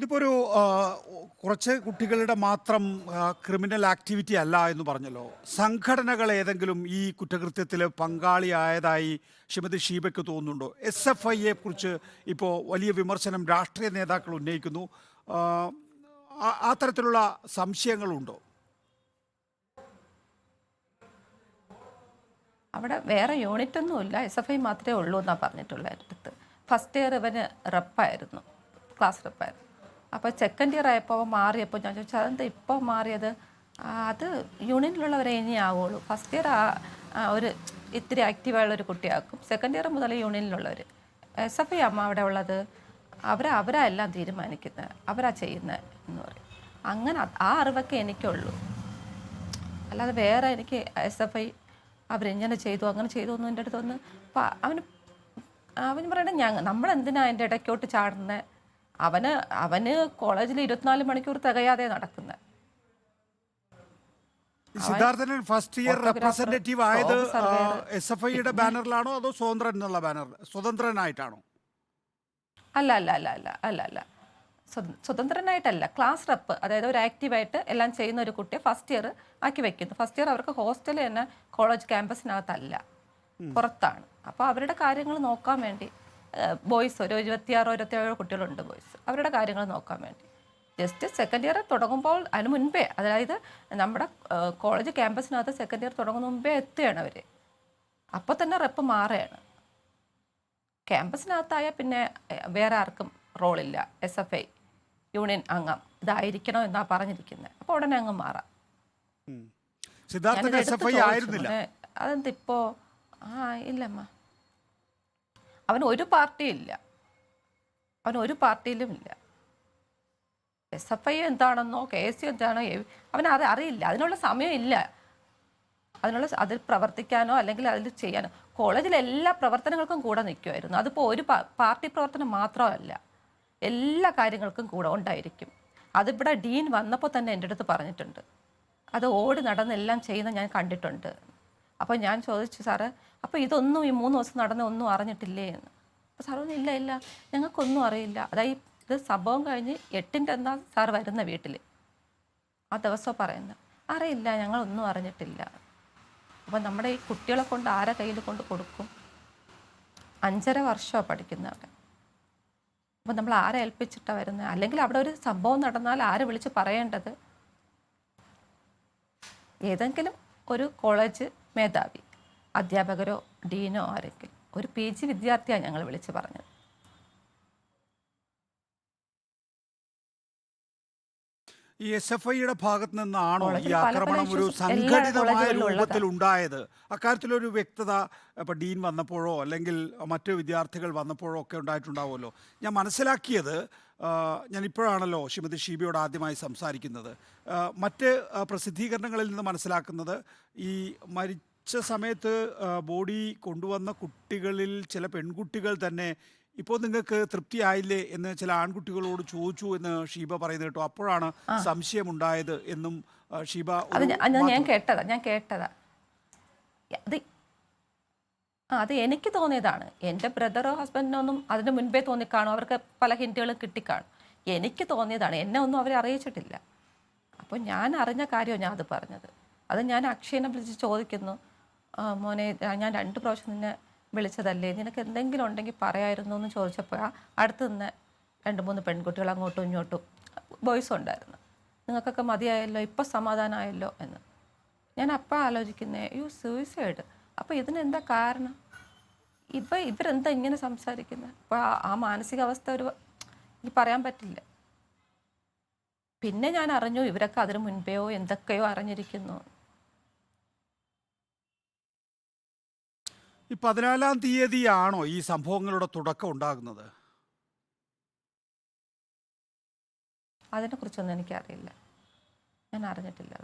ഇതിപ്പോൾ ഒരു കുറച്ച് കുട്ടികളുടെ മാത്രം ക്രിമിനൽ ആക്ടിവിറ്റി അല്ല എന്ന് പറഞ്ഞല്ലോ. സംഘടനകൾ ഏതെങ്കിലും ഈ കുറ്റകൃത്യത്തിൽ പങ്കാളിയായതായി ശ്രീമതി ഷീബയ്ക്ക് തോന്നുന്നുണ്ടോ? SFIയെ കുറിച്ച് ഇപ്പോൾ വലിയ വിമർശനം രാഷ്ട്രീയ നേതാക്കൾ ഉന്നയിക്കുന്നു. ആ, ആ തരത്തിലുള്ള സംശയങ്ങളുണ്ടോ? അവിടെ വേറെ യൂണിറ്റൊന്നുമില്ല, SFI മാത്രമേ ഉള്ളൂ എന്നാണ് പറഞ്ഞിട്ടുള്ളത് എൻ്റെ അടുത്ത്. ഫസ്റ്റ് ഇയർ ഇവന് റെപ്പായിരുന്നു, ക്ലാസ് റെപ്പായിരുന്നു. അപ്പോൾ സെക്കൻഡ് ഇയർ ആയപ്പോൾ മാറിയപ്പോൾ ഞാൻ ചോദിച്ചാൽ അതെന്താ ഇപ്പോൾ മാറിയത്? അത് യൂണിയനിലുള്ളവരെ ഇനി ആവുള്ളൂ. ഫസ്റ്റ് ഇയർ ഒരു ഇത്തിരി ആക്റ്റീവായുള്ളൊരു കുട്ടിയാക്കും, സെക്കൻഡ് ഇയർ മുതൽ യൂണിയനിലുള്ളവർ. SFI അമ്മ അവിടെ ഉള്ളത്, അവരാ എല്ലാം തീരുമാനിക്കുന്നത്, അവരാ ചെയ്യുന്നത് എന്ന് പറയും. അങ്ങനെ ആ അറിവൊക്കെ എനിക്കുള്ളൂ. അല്ലാതെ വേറെ എനിക്ക് SFI അവരിങ്ങനെ ചെയ്തു അങ്ങനെ ചെയ്തു ഒന്നും എൻ്റെ അടുത്തൊന്ന് അവന് പറയണേ നമ്മളെന്തിനാ അതിൻ്റെ ഇടയ്ക്കോട്ട് ചാടുന്നത്? അവന് കോളേജിൽ 24 മണിക്കൂർ തികയാതെ നടക്കുന്നത്. സിദ്ധാർത്ഥനൻ ഫസ്റ്റ് ഇയർ റെപ്രസെന്റേറ്റീവ് ആയത് SFIയുടെ ബാനറിലാണോ അതോ സ്വതന്ത്രനായിട്ടാണോ? അല്ല അല്ല അല്ല അല്ല അല്ല അല്ല സ്വതന്ത്രനായിട്ടല്ല, ക്ലാസ് റെപ്പ്, അതായത് ഒരു ആക്റ്റീവായിട്ട് എല്ലാം ചെയ്യുന്ന ഒരു കുട്ടിയെ ഫസ്റ്റ് ഇയർ ആക്കി വെക്കുന്നു. ഫസ്റ്റ് ഇയർ അവർക്ക് ഹോസ്റ്റലിൽ തന്നെ കോളേജ് ക്യാമ്പസിനകത്തല്ല, പുറത്താണ്. അപ്പോൾ അവരുടെ കാര്യങ്ങൾ നോക്കാൻ വേണ്ടി ബോയ്സ് ഒരു 26-27 കുട്ടികളുണ്ട് ബോയ്സ്, അവരുടെ കാര്യങ്ങൾ നോക്കാൻ വേണ്ടി ജസ്റ്റ് സെക്കൻഡ് ഇയർ തുടങ്ങുമ്പോൾ അതിന് മുൻപേ, അതായത് നമ്മുടെ കോളേജ് ക്യാമ്പസിനകത്ത് സെക്കൻഡ് ഇയർ തുടങ്ങുന്ന മുമ്പേ എത്തുകയാണ് അവർ. അപ്പോൾ തന്നെ റെപ്പ് മാറുകയാണ്. ക്യാമ്പസിനകത്തായാൽ പിന്നെ വേറെ ആർക്കും റോളില്ല. SFI യൂണിയൻ അംഗം ഇതായിരിക്കണോ എന്നാ പറഞ്ഞിരിക്കുന്നത്. അപ്പോൾ ഉടനെ അങ്ങ് മാറാം. അതെന്തിപ്പോ ഇല്ലമ്മ, അവന് ഒരു പാർട്ടിയില്ല, അവന് പാർട്ടിയിലും ഇല്ല. SFI എന്താണെന്നോ KSU എന്താണോ അവനത് അറിയില്ല, അതിനുള്ള സമയമില്ല, അതിൽ പ്രവർത്തിക്കാനോ അല്ലെങ്കിൽ അതിൽ ചെയ്യാനോ. കോളേജിലെ എല്ലാ പ്രവർത്തനങ്ങൾക്കും കൂടെ നിൽക്കുമായിരുന്നു. അതിപ്പോൾ ഒരു പാർട്ടി പ്രവർത്തനം മാത്രമല്ല, എല്ലാ കാര്യങ്ങൾക്കും കൂടെ ഉണ്ടായിരിക്കും. അതിവിടെ ഡീൻ വന്നപ്പോൾ തന്നെ എൻ്റെ അടുത്ത് പറഞ്ഞിട്ടുണ്ട്, അത് ഓടി നടന്നെല്ലാം ചെയ്യുന്ന ഞാൻ കണ്ടിട്ടുണ്ട്. അപ്പോൾ ഞാൻ ചോദിച്ചു, സാറ് അപ്പോൾ ഇതൊന്നും ഈ 3 ദിവസം നടന്ന ഒന്നും അറിഞ്ഞിട്ടില്ലേ എന്ന്. അപ്പോൾ സാർ പറഞ്ഞു, ഇല്ല ഞങ്ങൾക്കൊന്നും അറിയില്ല. അതായത് ഇത് സംഭവം കഴിഞ്ഞ് 8ൻ്റെ എന്നാ സാർ വരുന്ന വീട്ടിൽ, ആ ദിവസം പറയുന്നത് അറിയില്ല, ഞങ്ങളൊന്നും അറിഞ്ഞിട്ടില്ല. അപ്പോൾ നമ്മുടെ ഈ കുട്ടികളെ കൊണ്ട് ആരെ കയ്യിൽ കൊണ്ട് കൊടുക്കും? 5.5 വർഷമാണ് പഠിക്കുന്നത് അവിടെ. അപ്പോൾ നമ്മൾ ആരെ ഏൽപ്പിച്ചിട്ടാണ് വരുന്നത്? അല്ലെങ്കിൽ അവിടെ ഒരു സംഭവം നടന്നാൽ ആരെ വിളിച്ച് പറയേണ്ടത്? ഏതെങ്കിലും ഒരു കോളേജ് മേധാവി, അധ്യാപകരോ ഡീനോ ആരെങ്കിലും, ഒരു PG വിദ്യാർത്ഥിയാണ് ഞങ്ങൾ വിളിച്ച് പറഞ്ഞത്. ഈ SFIയുടെ ഭാഗത്ത് നിന്നാണോ ഈ ആക്രമണം ഒരു സംഘടിതമായ രൂപത്തിൽ ഉണ്ടായത്? അക്കാര്യത്തിലൊരു വ്യക്തത ഇപ്പോൾ ഡീൻ വന്നപ്പോഴോ അല്ലെങ്കിൽ മറ്റു വിദ്യാർത്ഥികൾ വന്നപ്പോഴോ ഒക്കെ ഉണ്ടായിട്ടുണ്ടാവുമല്ലോ. ഞാൻ മനസ്സിലാക്കിയത്, ഞാൻ ഇപ്പോഴാണല്ലോ ശ്രീമതി ഷീബയോട് ആദ്യമായി സംസാരിക്കുന്നത്, മറ്റ് പ്രസിദ്ധീകരണങ്ങളിൽ നിന്ന് മനസ്സിലാക്കുന്നത് ഈ മരിച്ച സമയത്ത് ബോഡി കൊണ്ടുവന്ന കുട്ടികളിൽ ചില പെൺകുട്ടികൾ തന്നെ ഇപ്പോൾ നിങ്ങൾക്ക് തൃപ്തിയായില്ലേ എന്ന് ചില ആൺകുട്ടികളോട് ചോദിച്ചു എന്ന് ഷീബ പറയുന്നത് കേട്ടോ. അപ്പോഴാണ് സംശയമുണ്ടായത് എന്നും ഷീബ ഞാൻ കേട്ടതാ. അത് എനിക്ക് തോന്നിയതാണ്. എൻ്റെ ബ്രദറോ ഹസ്ബൻഡിനൊന്നും അതിന് മുൻപേ തോന്നിക്കാണും, അവർക്ക് പല ഹിൻറ്റുകളും കിട്ടിക്കാണും. എനിക്ക് തോന്നിയതാണ്, എന്നെ ഒന്നും അവരെ അറിയിച്ചിട്ടില്ല. അപ്പോൾ ഞാൻ അറിഞ്ഞ കാര്യമാണ് ഞാൻ അത് പറഞ്ഞത്. അത് ഞാൻ അക്ഷയനെ വിളിച്ച് ചോദിക്കുന്നു, മോനെ ഞാൻ 2 പ്രാവശ്യം നിന്നെ വിളിച്ചതല്ലേ, നിനക്ക് എന്തെങ്കിലും ഉണ്ടെങ്കിൽ പറയായിരുന്നു എന്ന് ചോദിച്ചപ്പോൾ അടുത്ത് നിന്ന് 2-3 പെൺകുട്ടികൾ അങ്ങോട്ടും ഇങ്ങോട്ടും ബോയ്സും ഉണ്ടായിരുന്നു. നിങ്ങൾക്കൊക്കെ മതിയായല്ലോ, ഇപ്പോൾ സമാധാനമായല്ലോ എന്ന്. ഞാൻ അപ്പം ആലോചിക്കുന്നേ, സൂയിസൈഡ്, അപ്പോൾ ഇതിനെന്താ കാരണം? ഇവരെന്താ ഇങ്ങനെ സംസാരിക്കുന്നത്? അപ്പോൾ ആ മാനസികാവസ്ഥ എനിക്ക് പറയാൻ പറ്റില്ല. പിന്നെ ഞാൻ അറിഞ്ഞു ഇവരൊക്കെ അതിന് മുൻപേയോ എന്തൊക്കെയോ അറിഞ്ഞിരിക്കുന്നു. ഈ 14-ാം തീയതിയാണോ ഈ സംഭവങ്ങളുടെ തുടക്കം ഉണ്ടാകുന്നത്? അതിനെക്കുറിച്ചൊന്നും എനിക്കറിയില്ല, ഞാൻ അറിഞ്ഞിട്ടില്ല.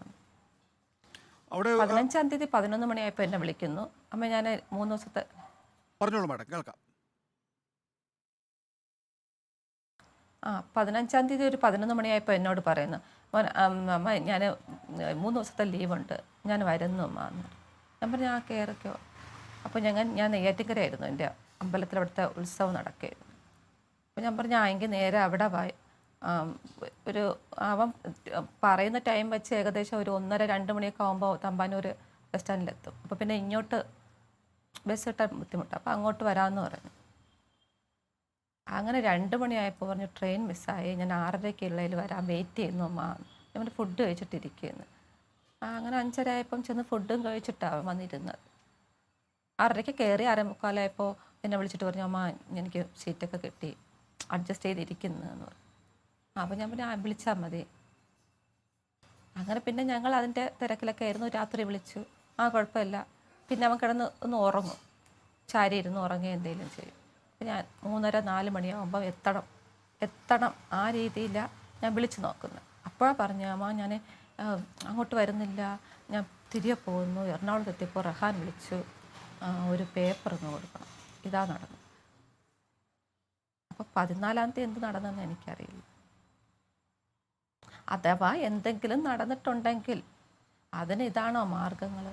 അവിടെ 15-ാം തീയതി 11 മണിയായപ്പോൾ എന്നെ വിളിക്കുന്നു. അമ്മ ഞാൻ 3 ദിവസത്തെ പറഞ്ഞോളൂ മാഡം, കേൾക്കാം. 15-ാം തീയതി ഒരു 11 മണിയായപ്പോൾ എന്നോട് പറയുന്നു, അമ്മ ഞാൻ 3 ദിവസത്തെ ലീവുണ്ട്, ഞാൻ വരുന്നു അമ്മ എന്ന്. ഞാൻ പറഞ്ഞു കയറിക്കോ. അപ്പോൾ ഞാൻ നെയ്യാറ്റിൻകരയായിരുന്നു, എൻ്റെ അമ്പലത്തിൽ അവിടുത്തെ ഉത്സവം നടക്കുകയായിരുന്നു. അപ്പോൾ ഞാൻ പറഞ്ഞു എങ്കിൽ നേരെ അവിടെ ഒരു അവൻ പറയുന്ന ടൈം വെച്ച് ഏകദേശം ഒരു 1:30-2 മണിയൊക്കെ ആകുമ്പോൾ തമ്പാനൂർ ബസ് സ്റ്റാൻഡിലെത്തും. അപ്പോൾ പിന്നെ ഇങ്ങോട്ട് ബസ് കിട്ടാൻ ബുദ്ധിമുട്ടാണ്. അപ്പോൾ അങ്ങോട്ട് വരാമെന്ന് പറഞ്ഞു. അങ്ങനെ 2 മണിയായപ്പോൾ പറഞ്ഞു ട്രെയിൻ മിസ്സായി, ഞാൻ 6:30-ക്കുള്ളതിൽ വരാൻ വെയിറ്റ് ചെയ്യുന്നു അമ്മ. ഞാൻ ഫുഡ് കഴിച്ചിട്ടിരിക്കുന്നു. അങ്ങനെ 5:30 ആയപ്പം ചെന്ന് ഫുഡും കഴിച്ചിട്ടാണ് വന്നിരുന്നത്. 6:30-ക്ക് കയറി 6:45 എന്നെ വിളിച്ചിട്ട് പറഞ്ഞു അമ്മ എനിക്ക് സീറ്റൊക്കെ കിട്ടി, അഡ്ജസ്റ്റ് ചെയ്തിരിക്കുന്നതെന്ന് പറഞ്ഞു. അപ്പോൾ ഞാൻ പിന്നെ വിളിച്ചാൽ മതി. അങ്ങനെ പിന്നെ ഞങ്ങൾ അതിൻ്റെ തിരക്കിലൊക്കെ ആയിരുന്നു. രാത്രി വിളിച്ചു, കുഴപ്പമില്ല. പിന്നെ അവൻ കിടന്ന് ഒന്ന് ഉറങ്ങും, ചാരി ഇരുന്ന് ഉറങ്ങുക എന്തെങ്കിലും ചെയ്യും. ഞാൻ 3:30-4 മണിയാകുമ്പോൾ എത്തണം ആ രീതിയിലാണ് ഞാൻ വിളിച്ച് നോക്കുന്നത്. അപ്പോഴാണ് പറഞ്ഞു അമ്മ ഞാൻ അങ്ങോട്ട് വരുന്നില്ല, ഞാൻ തിരികെ പോകുന്നു. എറണാകുളത്ത് എത്തിയപ്പോൾ റഹാൻ വിളിച്ചു, ഒരു പേപ്പർ ഒന്ന് കൊടുക്കണം. ഇതാ നടന്നു. അപ്പോൾ 14-ാം തീയതി എന്ത് നടന്നെന്ന് എനിക്കറിയില്ല. അഥവാ എന്തെങ്കിലും നടന്നിട്ടുണ്ടെങ്കിൽ അതിന് ഇതാണോ മാർഗങ്ങൾ?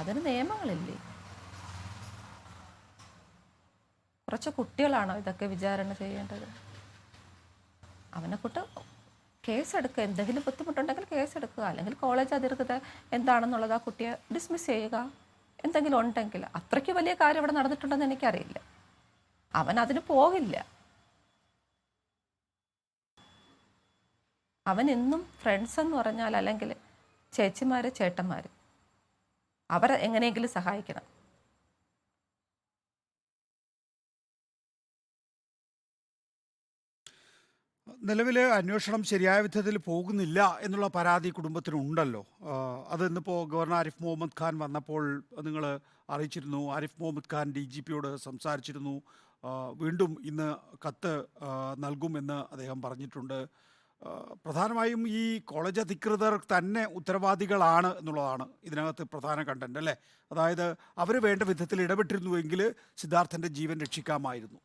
അതിന് നിയമങ്ങളില്ലേ? കുറച്ച് കുട്ടികളാണോ ഇതൊക്കെ വിചാരണ ചെയ്യേണ്ടത്? അവനെക്കൂട്ട് കേസെടുക്കുക, എന്തെങ്കിലും ബുദ്ധിമുട്ടുണ്ടെങ്കിൽ കേസെടുക്കുക, അല്ലെങ്കിൽ കോളേജ് അധികൃതർ എന്താണെന്നുള്ളത് ആ കുട്ടിയെ ഡിസ്മിസ് ചെയ്യുക. എന്തെങ്കിലും ഉണ്ടെങ്കിൽ അത്രയ്ക്ക് വലിയ കാര്യം ഇവിടെ നടന്നിട്ടുണ്ടെന്ന് എനിക്കറിയില്ല. അവൻ അതിന് പോകില്ല. അവൻ എന്നും ഫ്രണ്ട്സ് എന്ന് പറഞ്ഞാൽ അല്ലെങ്കിൽ ചേച്ചിമാർ ചേട്ടന്മാർ അവരെ എങ്ങനെയെങ്കിലും സഹായിക്കണം. നിലവിൽ അന്വേഷണം ശരിയായ വിധത്തിൽ പോകുന്നില്ല എന്നുള്ള പരാതി കുടുംബത്തിനുണ്ടല്ലോ. അത് ഇന്നിപ്പോൾ ഗവർണർ ആരിഫ് മുഹമ്മദ് ഖാൻ വന്നപ്പോൾ നിങ്ങൾ അറിയിച്ചിരുന്നു. ആരിഫ് മുഹമ്മദ് ഖാൻ DGPയോട് സംസാരിച്ചിരുന്നു. വീണ്ടും ഇന്ന് കത്ത് നൽകുമെന്ന് അദ്ദേഹം പറഞ്ഞിട്ടുണ്ട്. പ്രധാനമായും ഈ കോളേജ് അധികൃതർ തന്നെ ഉത്തരവാദികളാണ് എന്നുള്ളതാണ് ഇതിനകത്ത് പ്രധാന കണ്ടന്റ് അല്ലേ? അതായത് അവർ വേണ്ട വിധത്തിൽ ഇടപെട്ടിരുന്നുവെങ്കിൽ സിദ്ധാർത്ഥൻ്റെ ജീവൻ രക്ഷിക്കാമായിരുന്നു.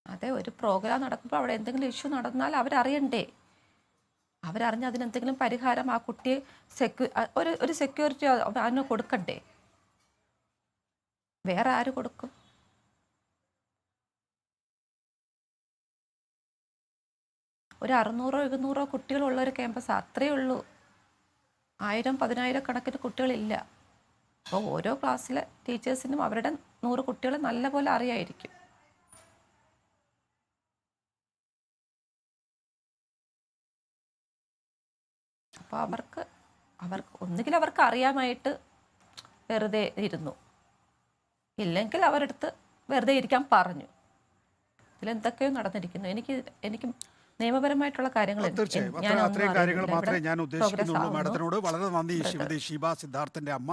അതെ, ഒരു പ്രോഗ്രാം നടക്കുമ്പോൾ അവിടെ എന്തെങ്കിലും ഇഷ്യൂ നടന്നാൽ അവരറിയണ്ടേ? അവരറിഞ്ഞ് അതിനെന്തെങ്കിലും പരിഹാരം ആ കുട്ടിയെ ഒരു സെക്യൂരിറ്റി അതിന് കൊടുക്കണ്ടേ? വേറെ ആര് കൊടുക്കും? ഒരു 600-700 കുട്ടികളുള്ള ഒരു ക്യാമ്പസ്, അത്രയേ ഉള്ളൂ. 1000-10,000 കണക്കിന് കുട്ടികളില്ല. അപ്പോൾ ഓരോ ക്ലാസ്സിലെ ടീച്ചേഴ്സിനും അവരുടെ 100 കുട്ടികളെ നല്ലപോലെ അറിയായിരിക്കും. അപ്പോൾ അവർക്ക് ഒന്നുകിൽ അവർക്ക് അറിയാമായിട്ട് വെറുതെ ഇരുന്നു, ഇല്ലെങ്കിൽ അവരെടുത്ത് വെറുതെ ഇരിക്കാൻ പറഞ്ഞു. ഇതിലെന്തൊക്കെയോ നടന്നിരിക്കുന്നു. എനിക്ക് നിയമപരമായിട്ടുള്ള കാര്യങ്ങൾ തീർച്ചയായും അത്രയും കാര്യങ്ങൾ മാത്രമേ ഞാൻ ഉദ്ദേശിക്കുന്നുള്ളൂ. മാഡത്തിനോട് വളരെ നന്ദി. ശ്രീമതി ഷീബ, സിദ്ധാർത്ഥൻ്റെ അമ്മ.